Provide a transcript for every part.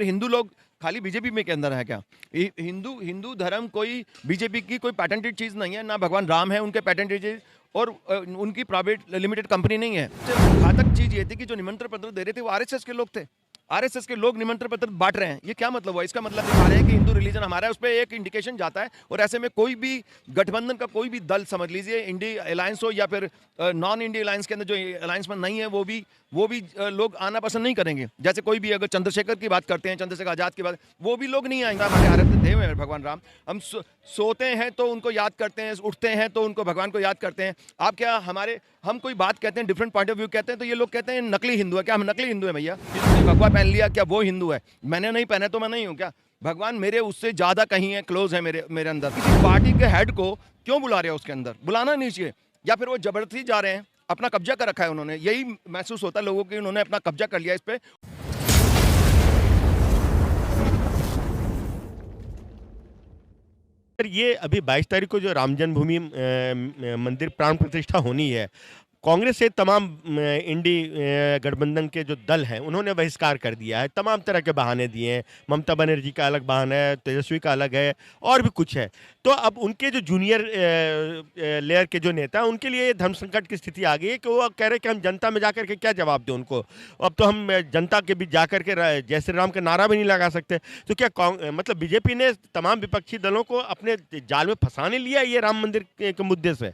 हिंदू लोग खाली बीजेपी में के अंदर है क्या? हिंदू हिंदू धर्म कोई बीजेपी की कोई पैटेंटेड चीज नहीं है, ना भगवान राम है उनके पैटेंटेड चीज, और उनकी प्राइवेट लिमिटेड कंपनी नहीं है। सबसे घातक चीज ये थी कि जो निमंत्रण पत्र दे रहे थे वो आरएसएस के लोग थे। आरएसएस के लोग निमंत्रण पत्र बांट रहे हैं, ये क्या मतलब हुआ? इसका मतलब दिखा रहे हैं कि हिंदू रिलीजन हमारा है, उस पर एक इंडिकेशन जाता है। और ऐसे में कोई भी गठबंधन का कोई भी दल, समझ लीजिए इंडिया अलायंस हो या फिर नॉन इंडिया अलायंस के अंदर जो अलायंस में नहीं है, वो भी लोग आना पसंद नहीं करेंगे। जैसे कोई भी अगर चंद्रशेखर की बात करते हैं, चंद्रशेखर आजाद की बात, वो भी लोग नहीं आएंगे। हमारे आराध्य देव है भगवान राम। हम सोते हैं तो उनको याद करते हैं, उठते हैं तो उनको भगवान को याद करते हैं। आप क्या हम कोई बात कहते हैं, डिफरेंट पॉइंट ऑफ व्यू कहते हैं, तो ये लोग कहते हैं नकली हिंदू है। क्या हम नकली हिंदू है भैया? जिसने भगवा पहन लिया क्या वो हिंदू है? मैंने नहीं पहना तो मैं नहीं हूँ क्या? भगवान मेरे उससे ज्यादा कहीं है, क्लोज है मेरे अंदर। किसी पार्टी के हेड को क्यों बुला रहे हो उसके अंदर? बुलाना नहीं चाहिए। या फिर वो जबरदस्ती जा रहे हैं, अपना कब्जा कर रखा है उन्होंने। यही महसूस होता है लोगों को, उन्होंने अपना कब्जा कर लिया इस पे। ये अभी 22 तारीख को जो राम जन्मभूमि मंदिर प्राण प्रतिष्ठा होनी है, कांग्रेस से तमाम इंडी गठबंधन के जो दल हैं उन्होंने बहिष्कार कर दिया है। तमाम तरह के बहाने दिए हैं। ममता बनर्जी का अलग बहाना है, तेजस्वी का अलग है, और भी कुछ है। तो अब उनके जो जूनियर लेयर के जो नेता हैं उनके लिए ये धर्म संकट की स्थिति आ गई है कि वो कह रहे हैं कि हम जनता में जाकर के क्या जवाब दें उनको। अब तो हम जनता के बीच जाकर के जय श्री राम का नारा भी नहीं लगा सकते। तो क्या मतलब बीजेपी ने तमाम विपक्षी दलों को अपने जाल में फंसाने लिया ये राम मंदिर के मुद्दे से?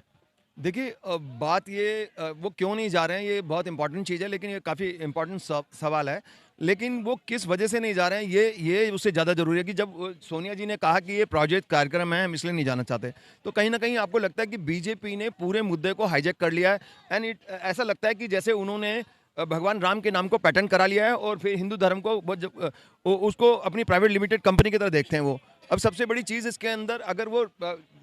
देखिए, बात ये वो क्यों नहीं जा रहे हैं, ये बहुत इंपॉर्टेंट चीज़ है, लेकिन ये काफ़ी इंपॉर्टेंट सवाल है। लेकिन वो किस वजह से नहीं जा रहे हैं, ये उससे ज़्यादा ज़रूरी है। कि जब सोनिया जी ने कहा कि ये प्रोजेक्ट कार्यक्रम है, हम इसलिए नहीं जाना चाहते, तो कहीं ना कहीं आपको लगता है कि बीजेपी ने पूरे मुद्दे को हाईजैक कर लिया है। एंड ऐसा लगता है कि जैसे उन्होंने भगवान राम के नाम को पैटर्न करा लिया है, और फिर हिंदू धर्म को उसको अपनी प्राइवेट लिमिटेड कंपनी की तरह देखते हैं वो। अब सबसे बड़ी चीज़ इसके अंदर, अगर वो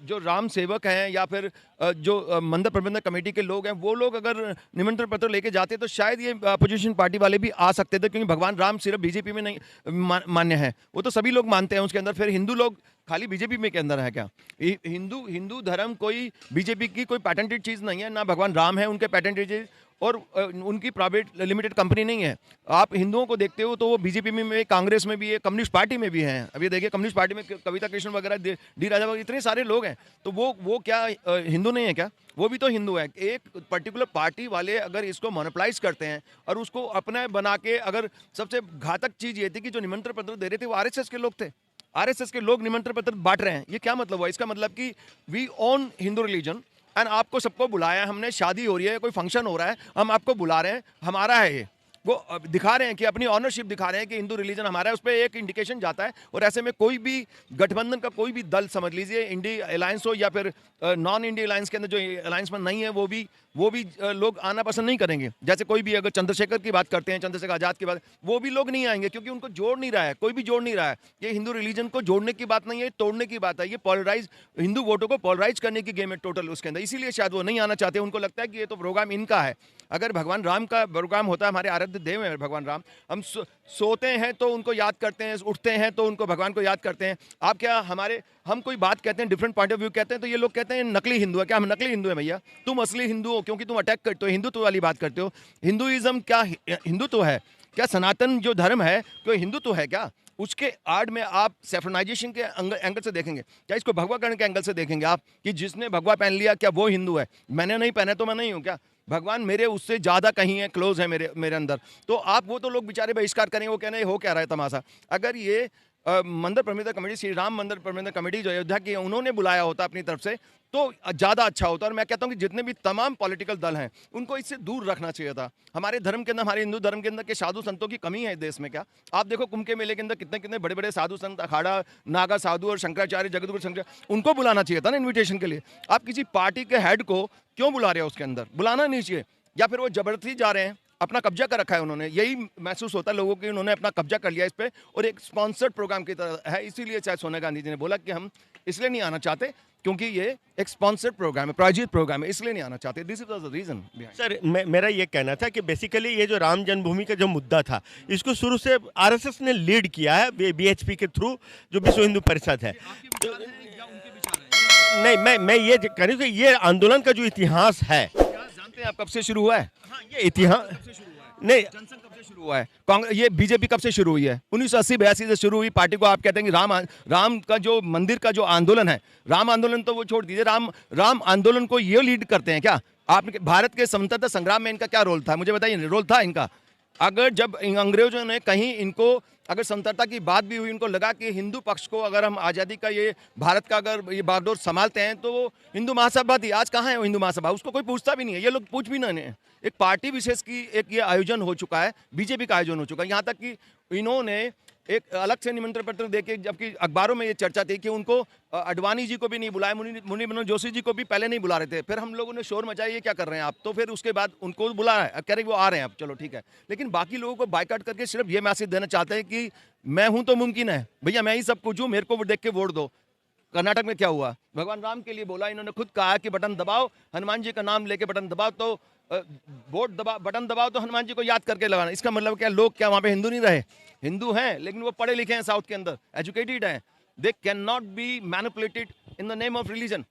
जो राम सेवक हैं या फिर जो मंदिर प्रबंधक कमेटी के लोग हैं, वो लोग अगर निमंत्रण पत्र लेके जाते तो शायद ये अपोजिशन पार्टी वाले भी आ सकते थे। क्योंकि भगवान राम सिर्फ बीजेपी में नहीं मान्य है, वो तो सभी लोग मानते हैं उसके अंदर। फिर हिंदू लोग खाली बीजेपी में के अंदर है क्या? हिंदू धर्म कोई बीजेपी की कोई पैटेंटेड चीज़ नहीं है, ना भगवान राम है उनके पैटेंटेड चीज़, और उनकी प्राइवेट लिमिटेड कंपनी नहीं है। आप हिंदुओं को देखते हो तो वो बीजेपी में भी, कांग्रेस में भी है, कम्युनिस्ट पार्टी में भी हैं। अभी देखिए कम्युनिस्ट पार्टी में कविता कृष्ण वगैरह, डी राजा वगैरह, इतने सारे लोग हैं। तो वो क्या हिंदू नहीं है क्या? वो भी तो हिंदू है। एक पर्टिकुलर पार्टी वाले अगर इसको मोनोपलाइज करते हैं और उसको अपना बना के, अगर सबसे घातक चीज़ ये थी कि जो निमंत्रण पत्र दे रहे थे वो आरएसएस के लोग थे। आरएसएस के लोग निमंत्रण पत्र बांट रहे हैं, ये क्या मतलब हुआ? इसका मतलब कि we own Hindu religion, and आपको सबको बुलाया है हमने। शादी हो रही है, कोई फंक्शन हो रहा है, हम आपको बुला रहे हैं, हमारा है ये। वो दिखा रहे हैं कि अपनी ऑनरशिप दिखा रहे हैं कि हिंदू रिलीजन हमारा है, उस पर एक इंडिकेशन जाता है। और ऐसे में कोई भी गठबंधन का कोई भी दल, समझ लीजिए इंडिया अलायंस हो या फिर नॉन इंडिया अलायंस के अंदर जो अलायंस में नहीं है, वो भी लोग आना पसंद नहीं करेंगे। जैसे कोई भी अगर चंद्रशेखर की बात करते हैं, चंद्रशेखर आजाद की बात, वो भी लोग नहीं आएंगे, क्योंकि उनको जोड़ नहीं रहा है, कोई भी जोड़ नहीं रहा है। ये हिंदू रिलीजन को जोड़ने की बात नहीं है, तोड़ने की बात है। ये पोलराइज, हिंदू वोटों को पोलराइज करने की गेम है टोटल उसके अंदर। इसीलिए शायद वो नहीं आना चाहते। उनको लगता है कि ये तो प्रोग्राम इनका है। अगर भगवान राम का प्रोग्राम होता है, हमारे आराध्य देव है भगवान राम। हम सोते हैं तो उनको याद करते हैं, उठते हैं तो उनको भगवान को याद करते हैं। आप क्या हम कोई बात कहते हैं, डिफरेंट पॉइंट ऑफ व्यू कहते हैं, तो ये लोग कहते हैं नकली हिंदू है। क्या हम नकली हिंदू है भैया? तुम असली हिंदू हो क्योंकि तुम अटैक करते हो, हिंदुत्व वाली बात करते हो। हिंदुइज्म क्या हिंदुत्व है? क्या सनातन जो धर्म है कोई हिंदुत्व है क्या? उसके आड़ में आप सेफ्रनाइजेशन के एंगल से देखेंगे, क्या इसको भगवाकरण के एंगल से देखेंगे आप, कि जिसने भगवा पहन लिया क्या वो हिंदू है? मैंने नहीं पहना तो मैं नहीं हूँ क्या? भगवान मेरे उससे ज़्यादा कहीं है, क्लोज है मेरे अंदर। तो आप वो तो लोग बेचारे बहिष्कार करेंगे, वो कहने हो क्या रहा है तमाशा। अगर ये मंदिर प्रबंधक कमेटी, श्री राम मंदिर प्रबंधक कमेटी जो अयोध्या की, उन्होंने बुलाया होता अपनी तरफ से, तो ज़्यादा अच्छा होता। और मैं कहता हूँ कि जितने भी तमाम पॉलिटिकल दल हैं उनको इससे दूर रखना चाहिए था। हमारे धर्म के अंदर, हमारे हिंदू धर्म के अंदर के साधु संतों की कमी है देश में क्या? आप देखो कुंभ के मेले के अंदर कितने कितने बड़े बड़े साधु संत, अखाड़ा नागा साधु और शंकराचार्य, जगतगुरु शंकर, उनको बुलाना चाहिए था ना इन्विटेशन के लिए। आप किसी पार्टी के हेड को क्यों बुला रहे हो उसके अंदर? बुलाना नहीं चाहिए। या फिर वो जबरदस्ती जा रहे हैं, अपना कब्जा कर रखा है उन्होंने। यही महसूस होता है लोगों को, उन्होंने अपना कब्जा कर लिया इस पे, और एक स्पॉन्सर्ड प्रोग्राम की तरह है। इसीलिए शायद सोनिया गांधी जी ने बोला कि हम इसलिए नहीं आना चाहते क्योंकि ये एक स्पॉन्सर्ड प्रोग्राम है, प्रायोजित प्रोग्राम है, इसलिए नहीं आना चाहते। This is the reason. Sir, मेरा ये कहना था कि बेसिकली ये जो राम जन्मभूमि का जो मुद्दा था, इसको शुरू से आरएसएस ने लीड किया है बीएचपी के थ्रू, जो विश्व हिंदू परिषद है। तो, नहीं, मैं ये कह रही हूँ कि ये आंदोलन का जो इतिहास है, जानते हैं आप कब से शुरू हुआ है? हाँ, ये इतिहास नहीं, शुरू हुआ है कांग्रेस, ये बीजेपी कब से शुरू हुई है? 1980-82 से शुरू हुई पार्टी को। आप कहते हैं कि राम का जो मंदिर का जो आंदोलन है, राम आंदोलन तो वो छोड़ दीजिए, राम आंदोलन को ये लीड करते हैं क्या? आपने भारत के स्वतंत्रता संग्राम में इनका क्या रोल था? मुझे बताइए, रोल था इनका? अगर जब अंग्रेजों ने कहीं इनको, अगर स्वतंत्रता की बात भी हुई, उनको लगा कि हिंदू पक्ष को अगर हम आज़ादी का ये भारत का अगर ये बागडोर संभालते हैं तो वो हिंदू महासभा थी। आज कहाँ है वो हिंदू महासभा? उसको कोई पूछता भी नहीं है, ये लोग पूछ भी नहीं है। एक पार्टी विशेष की एक ये आयोजन हो चुका है, बीजेपी का आयोजन हो चुका है। यहाँ तक कि इन्होंने एक अलग से निमंत्रण पत्र देके, जबकि अखबारों में ये चर्चा थी कि उनको अडवाणी जी को भी नहीं बुलाया, मुनि मनोहर जोशी जी को भी पहले नहीं बुला रहे थे। फिर हम लोगों ने शोर मचाया, ये क्या कर रहे हैं आप? तो फिर उसके बाद उनको बुला रहे हैं, कह रहे वो आ रहे हैं अब, चलो ठीक है। लेकिन बाकी लोगों को बायकॉट करके सिर्फ ये मैसेज देना चाहते हैं कि मैं हूं तो मुमकिन है, भैया मैं ही सब कुछ हूं, मेरे को देख के वोट दो। कर्नाटक में क्या हुआ? भगवान राम के लिए बोला, इन्होंने खुद कहा कि बटन दबाओ, हनुमान जी का नाम लेके बटन दबाओ, तो वोट दबा बटन दबाओ तो हनुमान जी को याद करके लगाना। इसका मतलब क्या लोग क्या वहां पे हिंदू नहीं रहे? हिंदू हैं, लेकिन वो पढ़े लिखे हैं, साउथ के अंदर एजुकेटेड हैं। They can not be manipulated in the name of religion.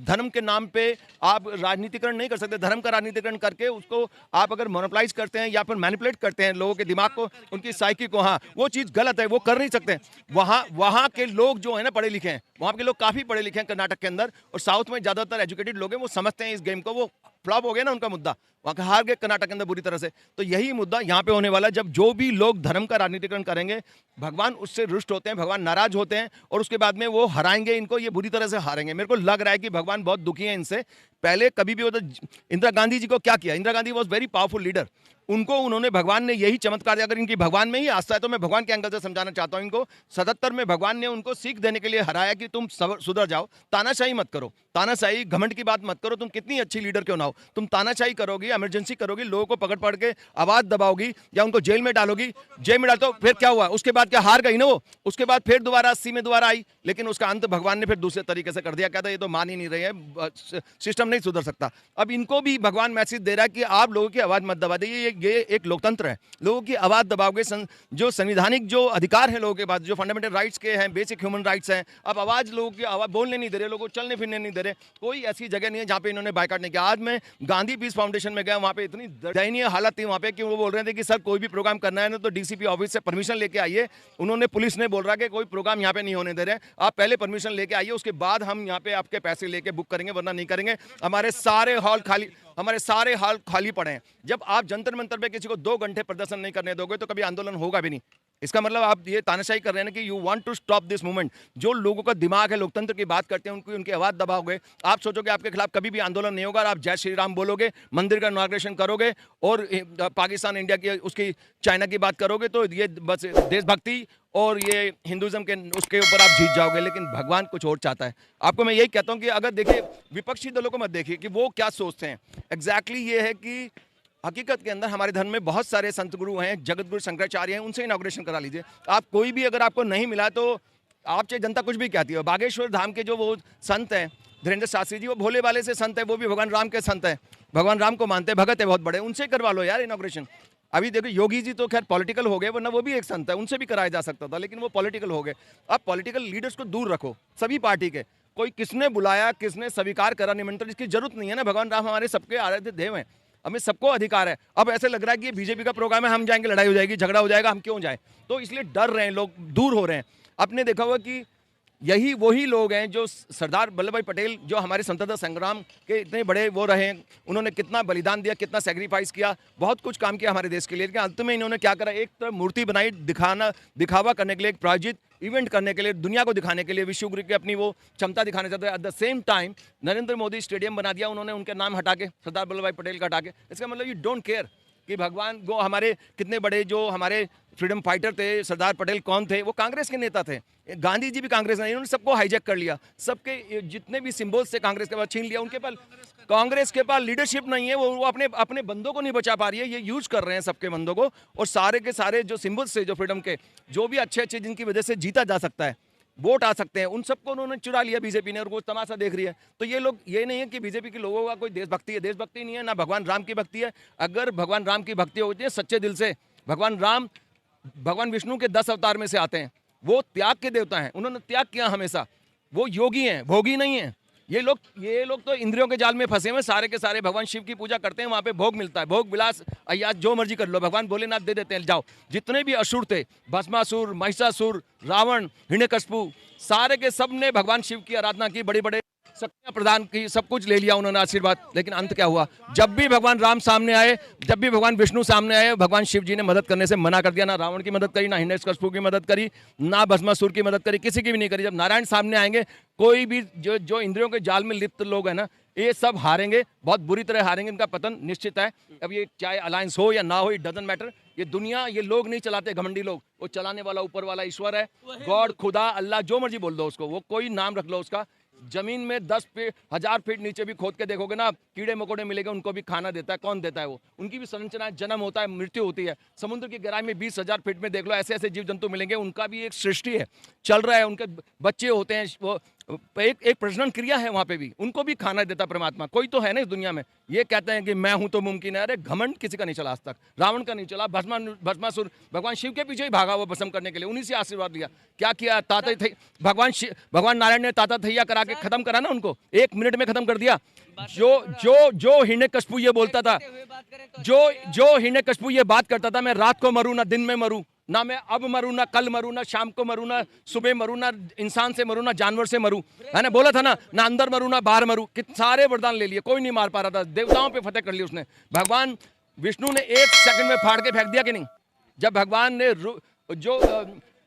धर्म के नाम पे आप राजनीतिकरण नहीं कर सकते। धर्म का राजनीतिकरण करके उसको आप अगर मोनोपलाइज करते हैं या फिर मैनिपुलेट करते हैं लोगों के दिमाग को, उनकी साइकी को, हाँ वो चीज़ गलत है, वो कर नहीं सकते। वहाँ के लोग जो है ना पढ़े लिखे हैं, वहाँ के लोग काफ़ी पढ़े लिखे हैं कर्नाटक के अंदर, और साउथ में ज़्यादातर एजुकेटेड लोग हैं। वो समझते हैं इस गेम को, वो फ्लॉप हो गया ना उनका मुद्दा, वहाँ का हार गए कर्नाटक के अंदर बुरी तरह से। तो यही मुद्दा यहाँ पे होने वाला है। जब जो भी लोग धर्म का राजनीतिकरण करेंगे, भगवान उससे रुष्ट होते हैं, भगवान नाराज होते हैं, और उसके बाद में वो हराएंगे इनको, ये बुरी तरह से हारेंगे। मेरे को लग रहा है कि भगवान बहुत दुखी है इनसे। पहले कभी भी होता, इंदिरा गांधी जी को क्या किया? Indira Gandhi was very powerful leader, उनको उन्होंने, भगवान ने यही चमत्कार दिया। अगर इनकी भगवान में ही आस्था है तो मैं भगवान के एंगल से समझाना चाहता हूं इनको। 77 में भगवान ने उनको सीख देने के लिए हराया कि तुम सुधर जाओ, तानाशाही मत करो, तानाशाही घमंड की बात मत करो। तुम कितनी अच्छी लीडर क्यों ना हो, तुम तानाशाही करोगी, इमरजेंसी करोगी, लोगों को पकड़ पकड़ के आवाज दबाओगी या उनको जेल में डालोगी। जेल में डालते फिर क्या हुआ? उसके बाद क्या हार गई ना वो? उसके बाद फिर दोबारा 80 में दोबारा आई, लेकिन उसका अंत भगवान ने फिर दूसरे तरीके से कर दिया। कहता ये तो मान ही नहीं रहे हैं, सिस्टम नहीं सुधर सकता। अब इनको भी भगवान मैसेज दे रहा है कि आप लोगों की आवाज मत दबा दीजिए। ये एक लोकतंत्र है, लोगों की आवाज दबाओगे, जो संवैधानिक जो अधिकार है लोगों के पास, जो फंडामेंटल राइट्स के हैं, बेसिक ह्यूमन राइट्स हैं, अब आवाज लोगों की आवाज बोलने नहीं दे रहे, लोगों को चलने फिरने नहीं दे रहे। कोई ऐसी जगह नहीं है जहां पे इन्होंने बायकॉट नहीं किया। आज मैं गांधी पीस फाउंडेशन में गया, वहां पे इतनी दयनीय हालत थी वहां पे कि वो बोल रहे थे कि सर कोई भी प्रोग्राम करना है ना तो डीसीपी ऑफिस से परमिशन लेके आइए। उन्होंने, पुलिस ने बोल रहा कि कोई प्रोग्राम यहाँ पे नहीं होने दे रहे, आप पहले परमिशन लेके आइए, उसके बाद हम यहाँ पे आपके पैसे लेके बुक करेंगे, वरना नहीं करेंगे। हमारे सारे हॉल खाली पड़े हैं। जब आप जंतर मंतर पे किसी को 2 घंटे प्रदर्शन नहीं करने दोगे तो कभी आंदोलन होगा भी नहीं। इसका मतलब आप ये तानाशाही कर रहे हैं ना कि you want to stop this movement. जो लोगों का दिमाग है, लोकतंत्र की बात करते हैं, उनकी आवाज दबाओगे, आप सोचोगे आपके खिलाफ कभी भी आंदोलन नहीं होगा, और आप जय श्री राम बोलोगे, मंदिर का इनॉग्रेशन करोगे, और पाकिस्तान इंडिया की, उसकी चाइना की बात करोगे, तो ये बस देशभक्ति और ये हिंदुज्म के उसके ऊपर आप जीत जाओगे। लेकिन भगवान कुछ और चाहता है। आपको मैं यही कहता हूं कि अगर देखिए विपक्षी दलों को मत देखिए कि वो क्या सोचते हैं। एग्जैक्टली ये है कि हकीकत के अंदर हमारे धर्म में बहुत सारे संत गुरु हैं, जगत गुरु शंकराचार्य हैं, उनसे इनॉग्रेशन करा लीजिए। आप कोई भी अगर आपको नहीं मिला तो आप चाहे जनता कुछ भी कहती है। बागेश्वर धाम के जो वो संत हैं धीरेन्द्र शास्त्री जी, वो भोले वाले से संत है, वो भी भगवान राम के संत हैं, भगवान राम को मानते हैं, भगत है बहुत बड़े, उनसे करवा लो यार इनॉग्रेशन। अभी देखो योगी जी तो खैर पॉलिटिकल हो गए, वरना वो भी एक संत है, उनसे भी कराया जा सकता था, लेकिन वो पॉलिटिकल हो गए। अब पॉलिटिकल लीडर्स को दूर रखो, सभी पार्टी के। कोई किसने बुलाया, किसने स्वीकार करा निमंत्रण, इसकी जरूरत नहीं है ना। भगवान राम हमारे सबके आराध्य देव हैं, हमें सबको अधिकार है। अब ऐसे लग रहा है कि ये बीजेपी का प्रोग्राम है, हम जाएंगे लड़ाई हो जाएगी, झगड़ा हो जाएगा, हम क्यों जाए? तो इसलिए डर रहे हैं लोग, दूर हो रहे हैं। आपने देखा होगा कि यही वही लोग हैं जो सरदार वल्लभ भाई पटेल, जो हमारे स्वतंत्रता संग्राम के इतने बड़े वो रहे हैं, उन्होंने कितना बलिदान दिया, कितना सेक्रीफाइस किया, बहुत कुछ काम किया हमारे देश के लिए। लेकिन अंत में इन्होंने क्या करा, एक तरफ मूर्ति बनाई, दिखावा करने के लिए, एक प्रायोजित इवेंट करने के लिए, दुनिया को दिखाने के लिए, विश्व गुरु की अपनी वो क्षमता दिखाने चाहते हैं। At the same time Narendra Modi stadium बना दिया उन्होंने, उनके नाम हटा के, सरदार वल्लभ भाई पटेल का हटा के। इसका मतलब यू डोंट केयर कि भगवान को, हमारे कितने बड़े जो हमारे फ्रीडम फाइटर थे, सरदार पटेल कौन थे? वो कांग्रेस के नेता थे। गांधी जी भी कांग्रेस नहीं, उन्होंने सबको हाईजैक कर लिया, सबके जितने भी सिंबल्स थे कांग्रेस के पास छीन लिया। उनके पास, कांग्रेस के पास लीडरशिप नहीं है, वो अपने बंदों को नहीं बचा पा रही है, ये यूज कर रहे हैं सबके बंदों को। और सारे के सारे जो सिंबल्स थे, जो फ्रीडम के, जो भी अच्छे अच्छे जिनकी वजह से जीता जा सकता है, वोट आ सकते हैं, उन सबको उन्होंने चुरा लिया बीजेपी ने, और वो तमाशा देख रही है। तो ये लोग, ये नहीं है कि बीजेपी के लोगों का कोई देशभक्ति है, देशभक्ति नहीं है, ना भगवान राम की भक्ति है। अगर भगवान राम की भक्ति होती है सच्चे दिल से, भगवान राम भगवान विष्णु के 10 अवतार में से आते हैं, वो त्याग के देवता हैं, उन्होंने त्याग किया हमेशा। वो योगी हैं, भोगी नहीं हैं। ये लोग तो इंद्रियों के जाल में फंसे हुए, सारे के सारे भगवान शिव की पूजा करते हैं, वहां पे भोग मिलता है, भोग विलास अयाज जो मर्जी कर लो, भगवान भोलेनाथ दे देते हैं, जाओ। जितने भी असुर थे, भस्मासुर, महिषासुर, रावण, हिरण्यकशिपु, सारे के सब ने भगवान शिव की आराधना की, बड़ी बड़े शक्तियां प्रदान की, सब कुछ ले लिया उन्होंने आशीर्वाद। लेकिन अंत क्या हुआ? जब भी भगवान राम सामने आए, जब भी भगवान विष्णु सामने आए, भगवान शिव जी ने मदद करने से मना कर दिया। ना रावण की मदद करी, ना हिरण्यकशिपु की मदद करी, ना भस्मासुर की मदद करी, किसी की भी नहीं करी। जब नारायण सामने आएंगे, कोई भी जो इंद्रियों के जाल में लिप्त लोग हैं ना, ये सब हारेंगे, बहुत बुरी तरह हारेंगे, इनका पतन निश्चित है। अब ये चाहे अलायंस हो या ना हो, इट डजंट मैटर। ये दुनिया, ये लोग नहीं चलाते, घमंडी लोग, वो चलाने वाला ऊपर वाला ईश्वर है, गॉड, खुदा, अल्लाह, जो मर्जी बोल दो उसको, वो कोई नाम रख लो उसका। जमीन में 10 फीट 1000 फीट नीचे भी खोद के देखोगे ना, कीड़े मकोड़े मिलेंगे, उनको भी खाना देता है। कौन देता है? वो। उनकी भी संरचना है, जन्म होता है, मृत्यु होती है। समुद्र की गहराई में 20,000 फीट में देख लो, ऐसे ऐसे जीव जंतु मिलेंगे, उनका भी एक सृष्टि है, चल रहा है, उनके बच्चे होते हैं, वो एक प्रजनन क्रिया है वहां पे भी, उनको भी खाना देता परमात्मा। कोई तो है ना इस दुनिया में। ये कहते हैं कि मैं हूं तो मुमकिन है। अरे घमंड किसी का नहीं चला आज तक, रावण का नहीं चला। भस्मासुर भगवान शिव के पीछे ही भागा वो भस्म करने के लिए, उन्हीं से आशीर्वाद लिया। क्या किया? भगवान नारायण ने ताता थैया करा के खत्म करा ना उनको, 1 मिनट में खत्म कर दिया। जो हिरण्यकशिपु ये बोलता था, जो हिरण्यकशिपु ये बात करता था, मैं रात को मरूं ना दिन में मरूं, ना मैं अब मरूं ना कल मरूं, ना शाम को मरूं, ना सुबह मरूं, ना इंसान से मरूं, ना जानवर से मरूं, है ना, बोला था ना अंदर मरूं ना बाहर मरूं। कितने सारे वरदान ले लिए, कोई नहीं मार पा रहा था, देवताओं पे फतेह कर ली उसने। भगवान विष्णु ने 1 सेकंड में फाड़ के फेंक दिया कि नहीं? जब भगवान ने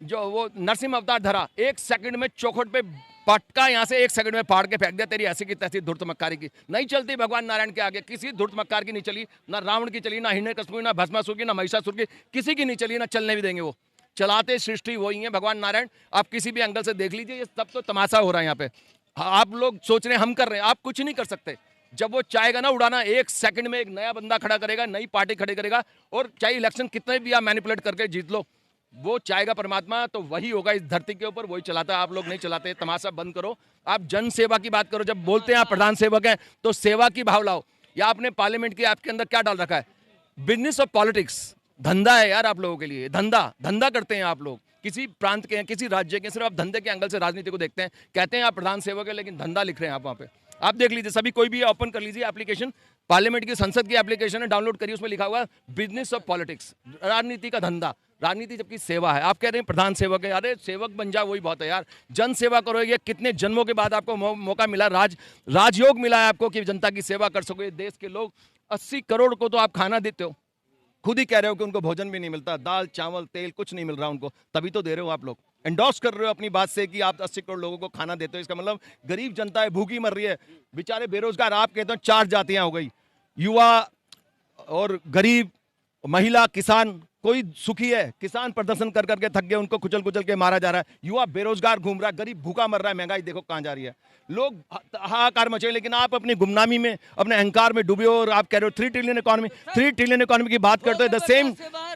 जो वो नरसिंह अवतार धरा, 1 सेकंड में चौखट पे पटका, यहां से 1 सेकंड में फाड़ के फेंक दिया। तेरी ऐसी की तैसी धूर्त मक्कारी की नहीं चलती भगवान नारायण के आगे, किसी धूर्त मक्कार की नहीं चली, ना रावण की चली, ना हिरण्यकशिपु, ना भस्मासुर की, ना महिषासुर की, किसी की नहीं चली, ना चलने भी देंगे। वो चलाते सृष्टि वही है भगवान नारायण। आप किसी भी एंगल से देख लीजिए, ये सब तो तमाशा हो रहा है यहाँ पे। आप लोग सोच रहे हैं हम कर रहे हैं, आप कुछ नहीं कर सकते। जब वो चाहेगा ना उड़ाना, 1 सेकंड में एक नया बंदा खड़ा करेगा, नई पार्टी खड़ी करेगा, और चाहे इलेक्शन कितने भी आप मैनिपुलेट करके जीत लो, वो चाहेगा परमात्मा तो वही होगा इस धरती के ऊपर, वही चलाता है। आप लोग नहीं चलाते। तमाशा बंद करो, आप जन सेवा की बात करो। जब बोलते हैं आप प्रधान सेवक हैं, तो सेवा की भाव लाओ। या आपने पार्लियामेंट की आपके अंदर क्या डाल रखा है? बिजनेस ऑफ पॉलिटिक्स, धंधा है यार आप लोगों के लिए। धंधा करते हैं आप लोग, किसी प्रांत के हैं, किसी राज्य के, सिर्फ आप धंधे के एंगल से राजनीति को देखते हैं। कहते हैं आप प्रधान सेवक है, लेकिन धंधा लिख रहे हैं आप वहां पे। आप देख लीजिए, सभी कोई भी ओपन कर लीजिए एप्लीकेशन, पार्लियामेंट की, संसद की एप्लीकेशन है, डाउनलोड करिए, उसमें लिखा हुआ है बिजनेस ऑफ पॉलिटिक्स, राजनीति का धंधा। राजनीति जबकि सेवा है, आप कह रहे हैं प्रधान सेवक है। अरे सेवक बन जाओ, वही बहुत है यार। जन सेवा करो। ये कितने जन्मों के बाद आपको मौका मिला, राजयोग मिला है आपको कि जनता की सेवा कर सको। देश के लोग 80 करोड़ को तो आप खाना देते हो, खुद ही कह रहे हो कि उनको भोजन भी नहीं मिलता, दाल चावल तेल कुछ नहीं मिल रहा उनको, तभी तो दे रहे हो आप लोग। एंडोर्स कर रहे हो अपनी बात से कि आप 80 करोड़ लोगों को खाना देते हो। इसका मतलब गरीब जनता है, भूखी मर रही है, बेचारे बेरोजगार। आप कहते हो 4 जातियां हो गई, युवा और गरीब, महिला, किसान। कोई सुखी है? किसान प्रदर्शन कर करके थक गए, उनको कुचल कुचल के मारा जा रहा है। युवा बेरोजगार घूम रहा है, गरीब भूखा मर रहा है, महंगाई देखो कहां जा रही है। लोग हाहाकार मचे, लेकिन आप अपनी गुमनामी में, अपने अहंकार में डूबे हो। और आप कह रहे हो 3 ट्रिलियन इकोनॉमी, 3 ट्रिलियन इकोनॉमी की बात करते हो, द सेम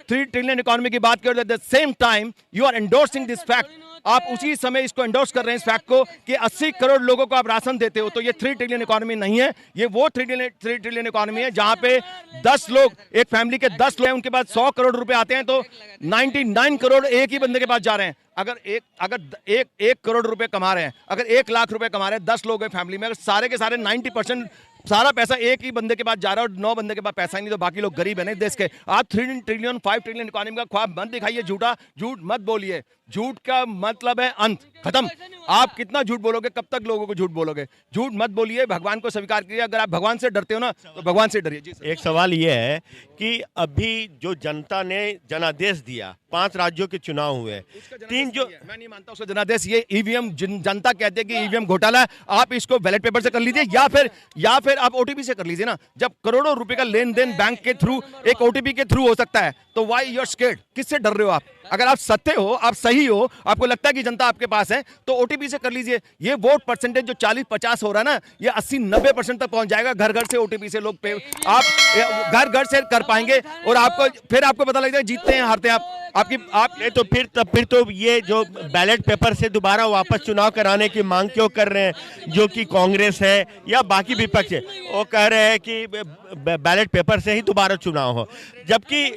3 ट्रिलियन इकोनॉमी की बात करते हो, the same time you are endorsing this fact. आप उसी समय इसको एंडोर्स कर रहे हैं, इस फैक्ट को, कि 80 करोड़ लोगों को आप राशन देते हो। तो ये 3 ट्रिलियन इकोनॉमी नहीं है, ये वो 3 ट्रिलियन इकोनॉमी है जहां पे 10 लोग, एक फैमिली के 10 लोग हैं, उनके पास 100 करोड़ रुपए आते हैं, तो 99 करोड़ एक ही बंदे के पास जा रहे हैं। अगर एक करोड़ रुपए कमा रहे हैं, अगर 1 लाख रुपए कमा रहे हैं, 10 लोग हैं फैमिली में, अगर सारे के सारे 90% सारा पैसा एक ही बंदे के पास जा रहा है और 9 बंदे के पास पैसा ही नहीं, तो बाकी लोग गरीब है ना देश के। आप 3 ट्रिलियन 5 ट्रिलियन इकोनॉमी का ख्वाब मत दिखाइए, झूठ मत बोलिए। झूठ का मतलब है अंत, खत्म। आप कितना झूठ बोलोगे, कब तक लोगों को झूठ बोलोगे? झूठ मत बोलिए, भगवान को स्वीकार कीजिए। अगर आप भगवान से डरते हो ना, तो भगवान से डरिए। जी सर। एक सवाल ये है कि अभी जो जनता ने जनादेश दिया, 5 राज्यों के चुनाव हुए, 3 जो, मैं नहीं मानता उसका जनादेश। ये ईवीएम, जनता कहते हैं कि ईवीएम घोटाला है, आप इसको बैलेट पेपर से कर लीजिए, या फिर आप ओटीपी से कर लीजिए ना। जब करोड़ों रुपए का लेन देन बैंक के थ्रू, एक ओटीपी के थ्रू हो सकता है, तो वाई यू आर स्केर्ड? किससे डर रहे हो आप? अगर आप सत्य हो, आप सही हो, आपको लगता है कि जनता आपके पास है, तो ओटीपी से कर लीजिए। ये वोट परसेंटेज जो 40-50 हो रहा है ना, ये 80-90% तक पहुंच जाएगा। घर घर से ओटीपी से लोग पे, आप घर घर से कर पाएंगे, और आपको पता लग जाएगा जीतते हैं हारते हैं आप नहीं तो फिर तो ये जो बैलेट पेपर से दोबारा वापस चुनाव कराने की मांग क्यों कर रहे हैं, जो कि कांग्रेस है या बाकी विपक्ष है? वो कह रहे हैं कि बैलेट पेपर से ही दोबारा चुनाव हो, जबकि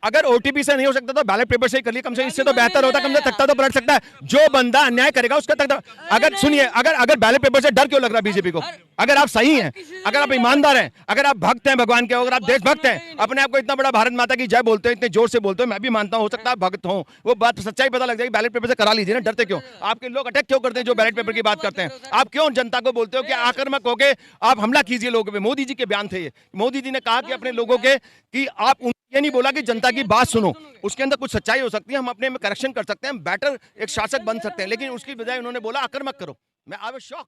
अगर ओटीपी से नहीं हो सकता तो बैलेट पेपर से ही कर लिए, कम से कम इससे तो बेहतर होता, कम से तख्ता तो पलट सकता है। जो बंदा अन्याय करेगा उसका तख्ता। अगर सुनिए, अगर बैलेट पेपर से डर क्यों लग रहा है बीजेपी को? अगर आप सही हैं, अगर आप ईमानदार हैं, अगर आप भक्त हैं भगवान के, अगर आप देशभक्त हैं, अपने आप को इतना बड़ा भारत माता की जय बोलते हैं, इतने जोर से बोलते हो, मैं भी मानता हूं, हो सकता है भक्त हो, वो बात सच्चाई पता लग जाएगी, बैलेट पेपर से करा लीजिए ना, डरते क्यों? आपके लोग अटैक क्यों करते हैं जो बैलेट पेपर की बात करते हैं? आप क्यों जनता को बोलते हो कि आक्रामक होके आप हमला कीजिए लोगों पे? मोदी जी के बयान थे ये, मोदी जी ने कहा कि अपने लोगों के, कि आप ये नहीं बोला कि जनता की बात सुनो, उसके अंदर कुछ सच्चाई हो सकती है, हम अपने में करेक्शन कर सकते हैं, हम बेटर एक शासक बन सकते हैं, लेकिन उसकी बजाय उन्होंने बोला आक्रामक करो। मैं आई वाज शॉक्ड।